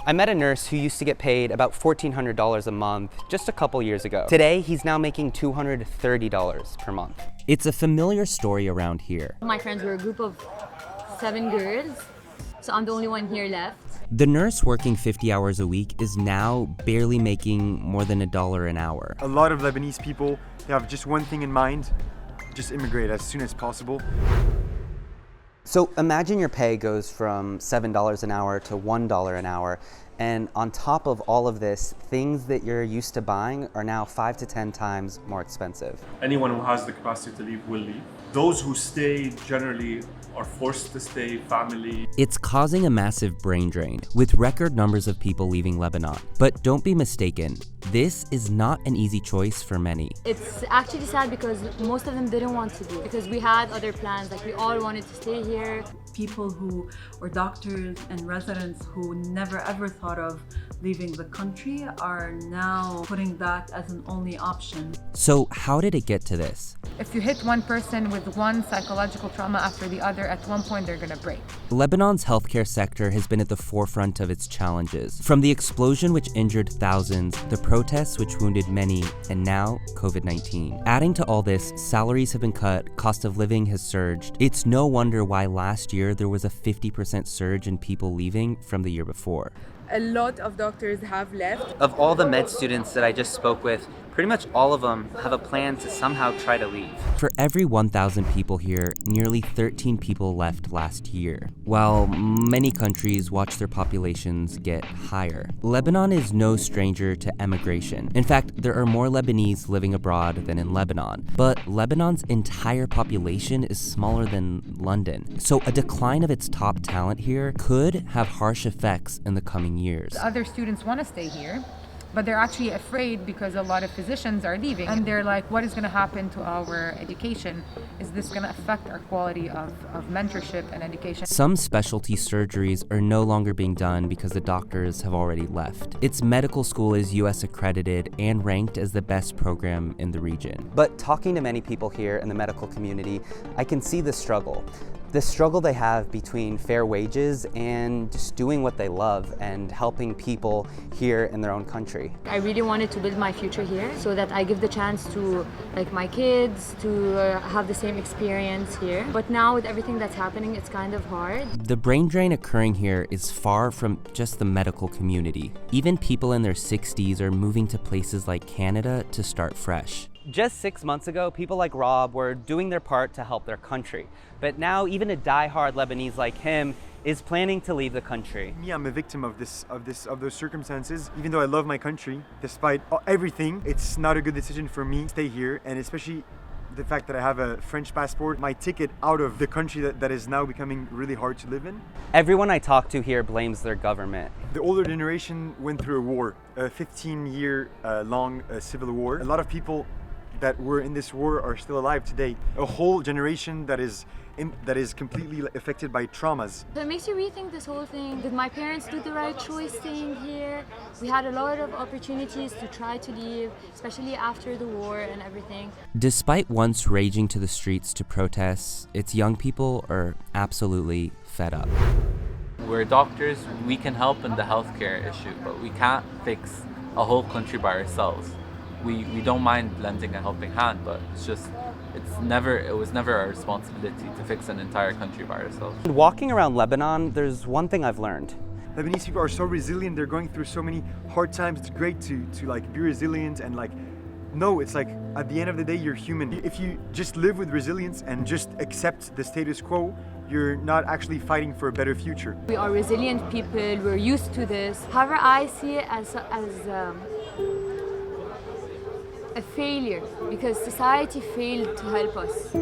I met a nurse who used to get paid about $1,400 a month just a couple years ago. Today, he's now making $230 per month. It's a familiar story around here. My friends were a group of 7 girls, so I'm the only one here left. The nurse working 50 hours a week is now barely making more than $1 an hour. A lot of Lebanese people, they have just one thing in mind, just immigrate as soon as possible. So imagine your pay goes from $7 an hour to $1 an hour, and on top of all of this, things that you're used to buying are now 5 to 10 times more expensive. Anyone who has the capacity to leave will leave. Those who stay generally are forced to stay, family. It's causing a massive brain drain, with record numbers of people leaving Lebanon. But don't be mistaken, this is not an easy choice for many. It's actually sad because most of them didn't want to leave because we had other plans, like we all wanted to stay here. People who were doctors and residents who never ever thought of leaving the country are now putting that as an only option. So how did it get to this? If you hit one person with one psychological trauma after the other, at one point they're gonna break. Lebanon's healthcare sector has been at the forefront of its challenges. From the explosion which injured thousands, the protests which wounded many, and now COVID-19. Adding to all this, salaries have been cut, cost of living has surged. It's no wonder why last year there was a 50% surge in people leaving from the year before. A lot of doctors have left. Of all the med students that I just spoke with, pretty much all of them have a plan to somehow try to leave. For every 1,000 people here, nearly 13 people left last year. While many countries watch their populations get higher, Lebanon is no stranger to emigration. In fact, there are more Lebanese living abroad than in Lebanon. But Lebanon's entire population is smaller than London. So a decline of its top talent here could have harsh effects in the coming years. Other students want to stay here, but they're actually afraid because a lot of physicians are leaving. And they're like, what is going to happen to our education? Is this going to affect our quality of mentorship and education? Some specialty surgeries are no longer being done because the doctors have already left. Its medical school is US accredited and ranked as the best program in the region. But talking to many people here in the medical community, I can see the struggle. The struggle they have between fair wages and just doing what they love and helping people here in their own country. I really wanted to build my future here so that I give the chance to my kids to have the same experience here. But now with everything that's happening, it's kind of hard. The brain drain occurring here is far from just the medical community. Even people in their 60s are moving to places like Canada to start fresh. Just 6 months ago, people like Rob were doing their part to help their country. But now even a die-hard Lebanese like him is planning to leave the country. Me, I'm a victim of those circumstances. Even though I love my country, despite everything, it's not a good decision for me to stay here, and especially the fact that I have a French passport, my ticket out of the country that is now becoming really hard to live in. Everyone I talk to here blames their government. The older generation went through a war, a 15-year long civil war. A lot of people that were in this war are still alive today. A whole generation that is completely affected by traumas. So it makes you rethink this whole thing. Did my parents do the right choice staying here? We had a lot of opportunities to try to leave, especially after the war and everything. Despite once raging to the streets to protest, its young people are absolutely fed up. We're doctors, we can help in the healthcare issue, but we can't fix a whole country by ourselves. We don't mind lending a helping hand, but it was never our responsibility to fix an entire country by ourselves. Walking around Lebanon, there's one thing I've learned. Lebanese people are so resilient, they're going through so many hard times. It's great to be resilient and no, it's like at the end of the day, you're human. If you just live with resilience and just accept the status quo, you're not actually fighting for a better future. We are resilient people, we're used to this. However, I see it as a failure because society failed to help us.